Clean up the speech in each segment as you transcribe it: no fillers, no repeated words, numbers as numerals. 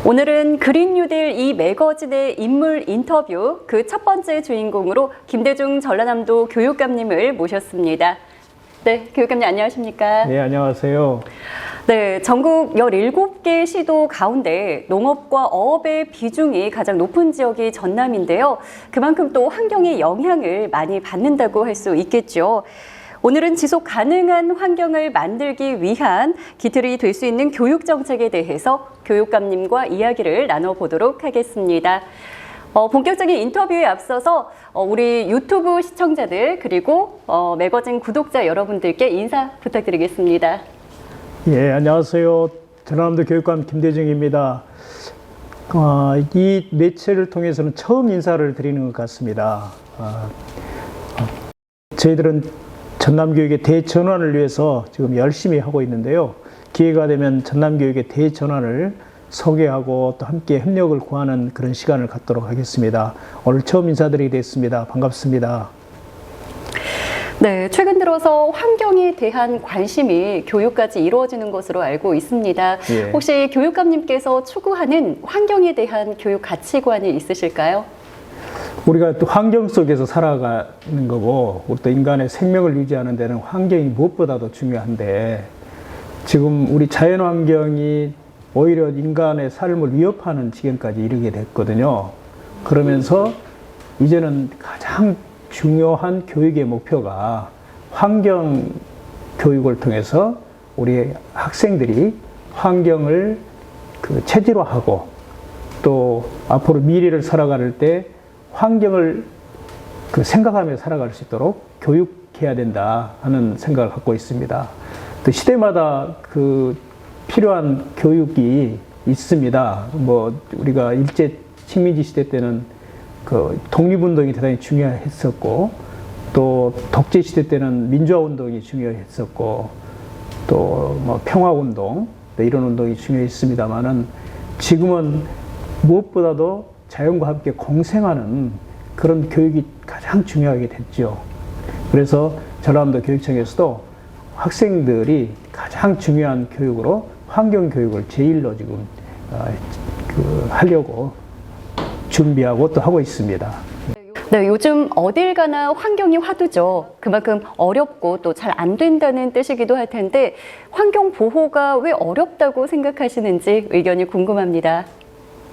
오늘은 그린 뉴딜 이 매거진의 인물 인터뷰 그 첫 번째 주인공으로 김대중 전라남도 교육감님을 모셨습니다. 네, 교육감님 안녕하십니까? 네, 안녕하세요. 네, 전국 17개 시도 가운데 농업과 어업의 비중이 가장 높은 지역이 전남인데요. 그만큼 또 환경의 영향을 많이 받는다고 할 수 있겠죠. 오늘은 지속 가능한 환경을 만들기 위한 기틀이 될 수 있는 교육 정책에 대해서 교육감님과 이야기를 나눠보도록 하겠습니다. 본격적인 인터뷰에 앞서서 우리 유튜브 시청자들 그리고 매거진 구독자 여러분들께 인사 부탁드리겠습니다. 예, 안녕하세요. 전라남도 교육감 김대중입니다. 이 매체를 통해서는 처음 인사를 드리는 것 같습니다. 저희들은 전남교육의 대전환을 위해서 지금 열심히 하고 있는데요. 기회가 되면 전남교육의 대전환을 소개하고 또 함께 협력을 구하는 그런 시간을 갖도록 하겠습니다. 오늘 처음 인사드리게 됐습니다. 반갑습니다. 네, 최근 들어서 환경에 대한 관심이 교육까지 이루어지는 것으로 알고 있습니다. 예. 혹시 교육감님께서 추구하는 환경에 대한 교육 가치관이 있으실까요? 우리가 또 환경 속에서 살아가는 거고, 우리 또 인간의 생명을 유지하는 데는 환경이 무엇보다도 중요한데, 지금 우리 자연 환경이 오히려 인간의 삶을 위협하는 지경까지 이르게 됐거든요. 그러면서 이제는 가장 중요한 교육의 목표가 환경 교육을 통해서 우리 학생들이 환경을 체질화하고 또 앞으로 미래를 살아갈 때 환경을 생각하며 살아갈 수 있도록 교육해야 된다 하는 생각을 갖고 있습니다. 또 시대마다 필요한 교육이 있습니다. 우리가 일제 식민지 시대 때는 독립운동이 대단히 중요했었고, 또 독재 시대 때는 민주화운동이 중요했었고, 또 평화운동, 이런 운동이 중요했습니다만은 지금은 무엇보다도 자연과 함께 공생하는 그런 교육이 가장 중요하게 됐죠. 그래서 전라남도 교육청에서도 학생들이 가장 중요한 교육으로 환경교육을 제1로 지금 하려고 준비하고 또 하고 있습니다. 네, 요즘 어딜 가나 환경이 화두죠. 그만큼 어렵고 또 잘 안 된다는 뜻이기도 할 텐데 환경 보호가 왜 어렵다고 생각하시는지 의견이 궁금합니다.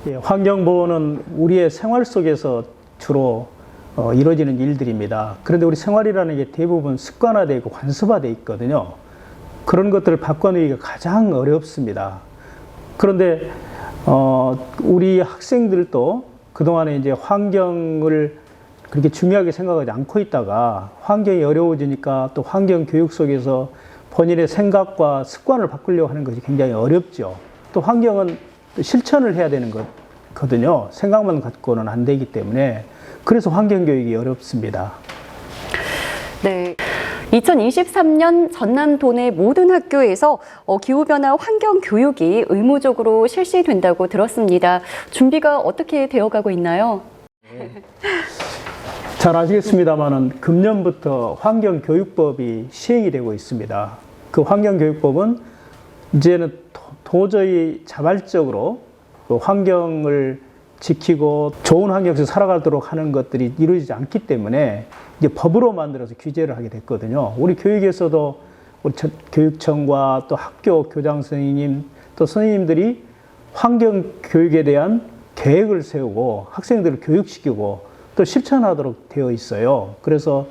예, 환경보호는 우리의 생활 속에서 주로 이루어지는 일들입니다. 그런데 우리 생활이라는 게 대부분 습관화되어 있고 관습화되어 있거든요. 그런 것들을 바꿔내기가 가장 어렵습니다. 그런데 우리 학생들도 그동안에 이제 환경을 그렇게 중요하게 생각하지 않고 있다가 환경이 어려워지니까 또 환경 교육 속에서 본인의 생각과 습관을 바꾸려고 하는 것이 굉장히 어렵죠. 또 환경은 실천을 해야 되는 거거든요. 생각만 갖고는 안 되기 때문에 그래서 환경교육이 어렵습니다. 네. 2023년 전남도 내 모든 학교에서 기후변화 환경교육이 의무적으로 실시된다고 들었습니다. 준비가 어떻게 되어가고 있나요? 네. 잘 아시겠습니다만은 금년부터 환경교육법이 시행이 되고 있습니다. 그 환경교육법은 이제는 도저히 자발적으로 환경을 지키고 좋은 환경 속에서 살아가도록 하는 것들이 이루어지지 않기 때문에 이제 법으로 만들어서 규제를 하게 됐거든요. 우리 교육에서도 우리 교육청과 또 학교 교장 선생님 또 선생님들이 환경 교육에 대한 계획을 세우고 학생들을 교육시키고 또 실천하도록 되어 있어요. 그래서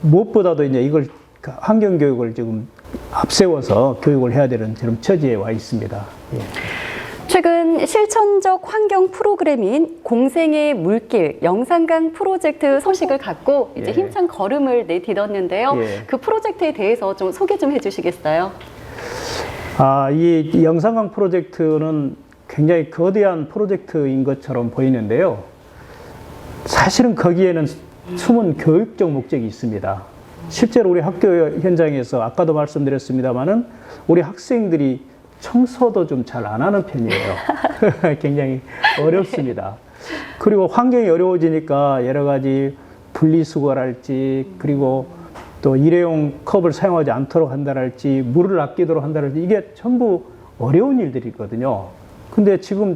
무엇보다도 이제 이걸 환경 교육을 지금 앞세워서 교육을 해야 되는 그런 처지에 와 있습니다. 예. 최근 실천적 환경 프로그램인 공생의 물길 영산강 프로젝트 소식을 갖고 이제 예. 힘찬 걸음을 내딛었는데요. 예. 그 프로젝트에 대해서 좀 소개 좀 해주시겠어요? 이 영산강 프로젝트는 굉장히 거대한 프로젝트인 것처럼 보이는데요. 사실은 거기에는 숨은 교육적 목적이 있습니다. 실제로 우리 학교 현장에서 아까도 말씀드렸습니다마는 우리 학생들이 청소도 좀 잘 안 하는 편이에요. 굉장히 어렵습니다. 그리고 환경이 어려워지니까 여러 가지 분리수거랄지 그리고 또 일회용 컵을 사용하지 않도록 한다랄지 물을 아끼도록 한다랄지 이게 전부 어려운 일들이거든요. 근데 지금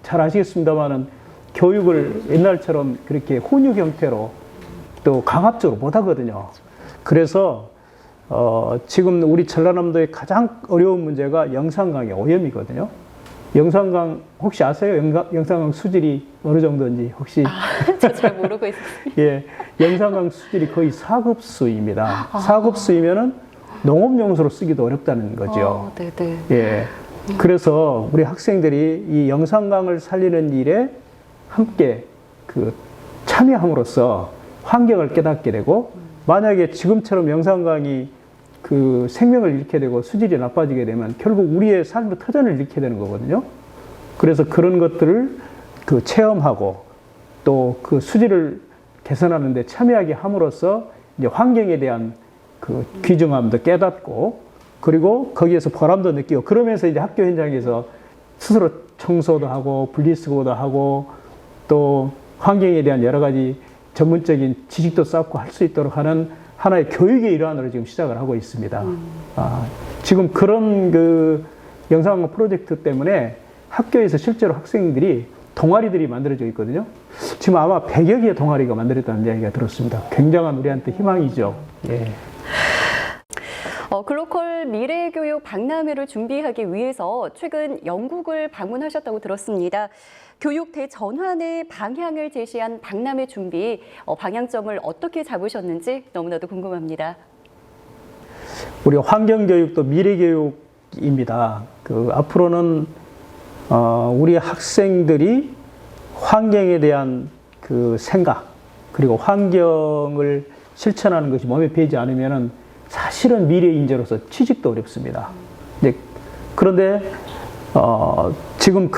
잘 아시겠습니다만은 교육을 옛날처럼 그렇게 혼육 형태로 또 강압적으로 못 하거든요. 그래서 지금 우리 전라남도의 가장 어려운 문제가 영상강의 오염이거든요. 영상강 혹시 아세요? 영상강 수질이 어느 정도인지 혹시? 저 잘 모르고 있었어요. 예, 영상강 수질이 거의 4급수입니다. 4급수이면은 농업용수로 쓰기도 어렵다는 거죠. 네네. 예, 그래서 우리 학생들이 이 영상강을 살리는 일에 함께 참여함으로써 환경을 깨닫게 되고, 만약에 지금처럼 영상강이 생명을 잃게 되고 수질이 나빠지게 되면 결국 우리의 삶의 터전을 잃게 되는 거거든요. 그래서 그런 것들을 체험하고 또 수질을 개선하는 데 참여하게 함으로써 이제 환경에 대한 귀중함도 깨닫고, 그리고 거기에서 보람도 느끼고, 그러면서 이제 학교 현장에서 스스로 청소도 하고 분리수거도 하고 또 환경에 대한 여러 가지 전문적인 지식도 쌓고 할 수 있도록 하는 하나의 교육의 일환으로 지금 시작을 하고 있습니다. 지금 그런 영상학원 프로젝트 때문에 학교에서 실제로 학생들이 동아리들이 만들어져 있거든요. 지금 아마 100여 개의 동아리가 만들어졌다는 이야기가 들었습니다. 굉장한 우리한테 희망이죠. 예. 글로컬 미래교육 박람회를 준비하기 위해서 최근 영국을 방문하셨다고 들었습니다. 교육 대전환의 방향을 제시한 박람회 준비, 방향점을 어떻게 잡으셨는지 너무나도 궁금합니다. 우리 환경교육도 미래교육입니다. 앞으로는 우리 학생들이 환경에 대한 생각, 그리고 환경을 실천하는 것이 몸에 배이지 않으면은 사실은 미래 인재로서 취직도 어렵습니다. 그런데 지금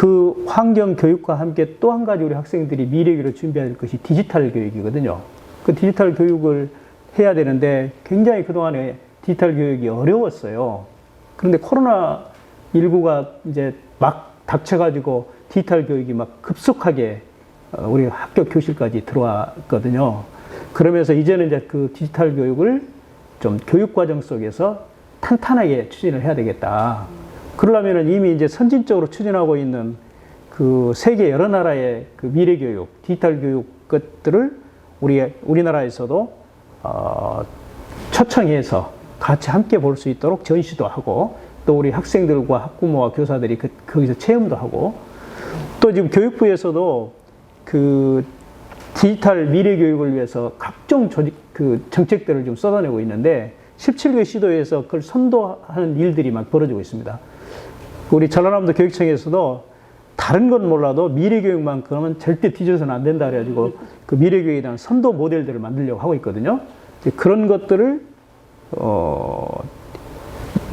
환경 교육과 함께 또 한 가지 우리 학생들이 미래교육을 준비해야 될 것이 디지털 교육이거든요. 디지털 교육을 해야 되는데 굉장히 그동안에 디지털 교육이 어려웠어요. 그런데 코로나19가 이제 막 닥쳐가지고 디지털 교육이 막 급속하게 우리 학교 교실까지 들어왔거든요. 그러면서 이제는 이제 디지털 교육을 좀 교육과정 속에서 탄탄하게 추진을 해야 되겠다. 그러려면 이미 이제 선진적으로 추진하고 있는 세계 여러 나라의 미래교육, 디지털 교육 것들을 우리나라에서도 초청해서 같이 함께 볼 수 있도록 전시도 하고, 또 우리 학생들과 학부모와 교사들이 거기서 체험도 하고, 또 지금 교육부에서도 디지털 미래 교육을 위해서 각종 정책들을 좀 쏟아내고 있는데 17개 시도에서 그걸 선도하는 일들이 막 벌어지고 있습니다. 우리 전라남도 교육청에서도 다른 건 몰라도 미래 교육만큼은 절대 뒤져서는 안 된다 그래가지고 미래 교육에 대한 선도 모델들을 만들려고 하고 있거든요. 그런 것들을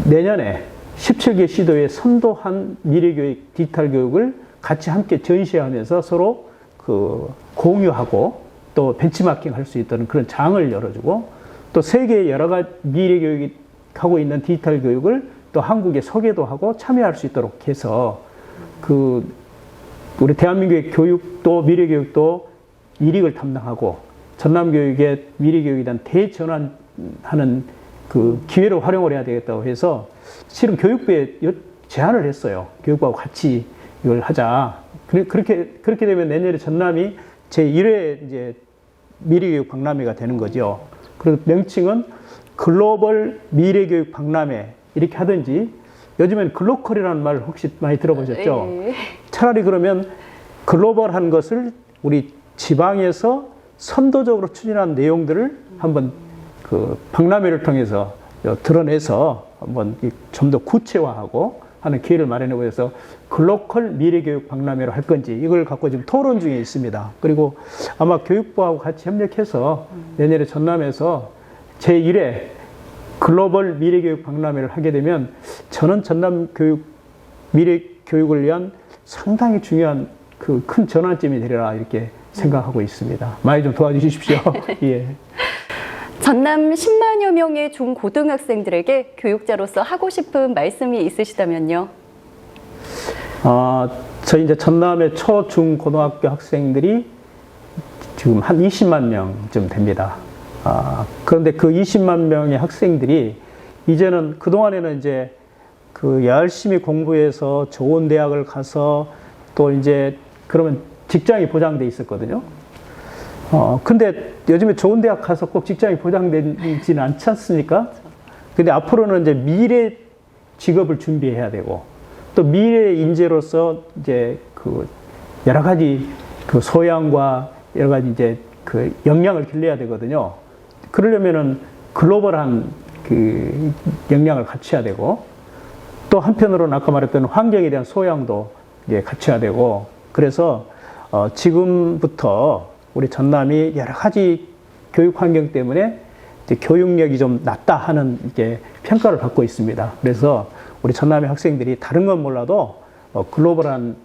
내년에 17개 시도에 선도한 미래 교육, 디지털 교육을 같이 함께 전시하면서 서로 공유하고 또 벤치마킹 할 수 있도록 그런 장을 열어주고, 또 세계 여러 가지 미래 교육이 하고 있는 디지털 교육을 또 한국에 소개도 하고 참여할 수 있도록 해서 우리 대한민국의 교육도 미래 교육도 이익을 담당하고 전남교육의 미래 교육에 대한 대전환하는 기회를 활용을 해야 되겠다고 해서 실은 교육부에 제안을 했어요. 교육부하고 같이 이걸 하자. 그렇게 되면 내년에 전남이 제1회 이제 미래교육 박람회가 되는 거죠. 그래서 명칭은 글로벌 미래교육 박람회 이렇게 하든지, 요즘엔 글로컬이라는 말 혹시 많이 들어보셨죠? 네. 차라리 그러면 글로벌한 것을 우리 지방에서 선도적으로 추진한 내용들을 한번 박람회를 통해서 드러내서 한번 좀 더 구체화하고 하는 기회를 마련하고 해서 글로컬 미래교육 박람회로 할 건지 이걸 갖고 지금 토론 중에 있습니다. 그리고 아마 교육부하고 같이 협력해서 내년에 전남에서 제1회 글로벌 미래교육 박람회를 하게 되면 저는 전남 미래교육을 위한 상당히 중요한 큰 전환점이 되리라 이렇게 생각하고 있습니다. 많이 좀 도와주십시오. 예. 전남 10만여 명의 중고등학생들에게 교육자로서 하고 싶은 말씀이 있으시다면요? 저희 이제 전남의 초, 중, 고등학교 학생들이 지금 한 20만 명쯤 됩니다. 그런데 그 20만 명의 학생들이 이제는 그동안에는 이제 그 열심히 공부해서 좋은 대학을 가서 또 이제 그러면 직장이 보장돼 있었거든요. 근데 요즘에 좋은 대학 가서 꼭 직장이 보장되지는 않지 않습니까? 근데 앞으로는 이제 미래 직업을 준비해야 되고 또 미래 인재로서 이제 그 여러 가지 그 소양과 여러 가지 이제 그 역량을 길러야 되거든요. 그러려면은 글로벌한 그 역량을 갖춰야 되고 또 한편으로는 아까 말했던 환경에 대한 소양도 이제 갖춰야 되고 그래서 지금부터 우리 전남이 여러 가지 교육 환경 때문에 이제 교육력이 좀 낮다 하는 이게 평가를 받고 있습니다. 그래서 우리 전남의 학생들이 다른 건 몰라도 글로벌한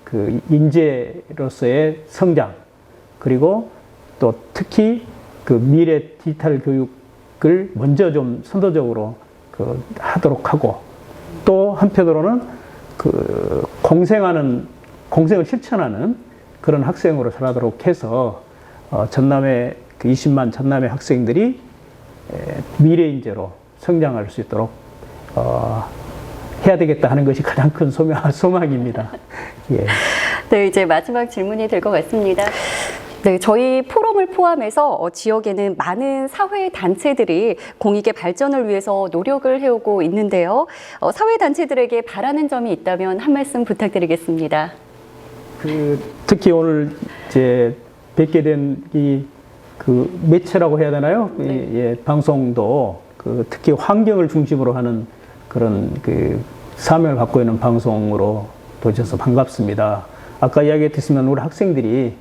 그 인재로서의 성장 그리고 또 특히 그 미래 디지털 교육을 먼저 좀 선도적으로 그 하도록 하고 또 한편으로는 그 공생을 실천하는 그런 학생으로 자라도록 해서 전남의 그 20만 전남의 학생들이 미래 인재로 성장할 수 있도록 해야 되겠다 하는 것이 가장 큰 소망입니다. 예. 네, 이제 마지막 질문이 될 것 같습니다. 네, 저희 포럼을 포함해서 지역에는 많은 사회 단체들이 공익의 발전을 위해서 노력을 해오고 있는데요. 사회 단체들에게 바라는 점이 있다면 한 말씀 부탁드리겠습니다. 특히 오늘 이제 뵙게 된 이 그 매체라고 해야 되나요? 네. 예, 방송도 특히 환경을 중심으로 하는 그런 그 사명을 갖고 있는 방송으로 보셔서 반갑습니다. 아까 이야기했지만 우리 학생들이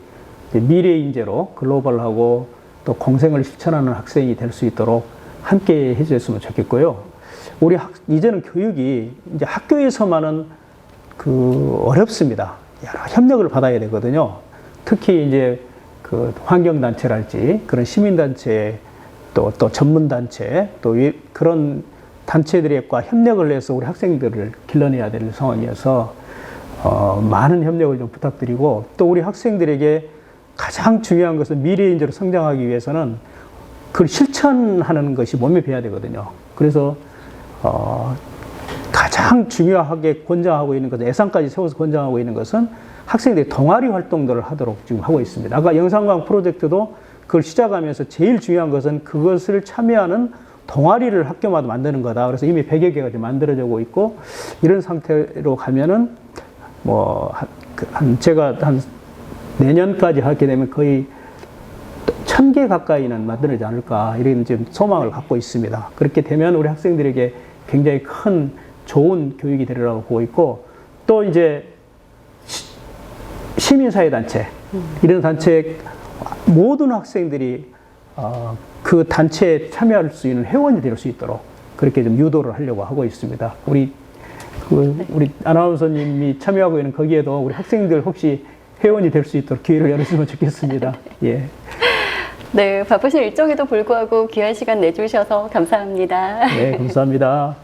미래 인재로 글로벌하고 또 공생을 실천하는 학생이 될 수 있도록 함께 해주셨으면 좋겠고요. 이제는 교육이 이제 학교에서만은 어렵습니다. 여러 협력을 받아야 되거든요. 특히 이제 그 환경단체랄지 그런 시민단체 또 전문단체 또 그런 단체들과 협력을 해서 우리 학생들을 길러내야 될 상황이어서 많은 협력을 좀 부탁드리고 또 우리 학생들에게 가장 중요한 것은 미래인재로 성장하기 위해서는 그걸 실천하는 것이 몸에 배야 되거든요. 그래서 가장 중요하게 권장하고 있는 것은 예산까지 세워서 권장하고 있는 것은 학생들이 동아리 활동들을 하도록 지금 하고 있습니다. 아까 영상과학 프로젝트도 그걸 시작하면서 제일 중요한 것은 그것을 참여하는 동아리를 학교마다 만드는 거다. 그래서 이미 100여 개가 지금 만들어지고 있고 이런 상태로 가면은 제가 한 내년까지 하게 되면 거의 1000개 가까이는 만들어지지 않을까 이런 지금 소망을 갖고 있습니다. 그렇게 되면 우리 학생들에게 굉장히 큰 좋은 교육이 되리라고 보고 있고 또 이제 시민사회단체 이런 단체 모든 학생들이 그 단체에 참여할 수 있는 회원이 될 수 있도록 그렇게 좀 유도를 하려고 하고 있습니다. 우리 아나운서님이 참여하고 있는 거기에도 우리 학생들 혹시 회원이 될 수 있도록 기회를 열어주면 좋겠습니다. 예. 네, 바쁘신 일정에도 불구하고 귀한 시간 내주셔서 감사합니다. 네, 감사합니다.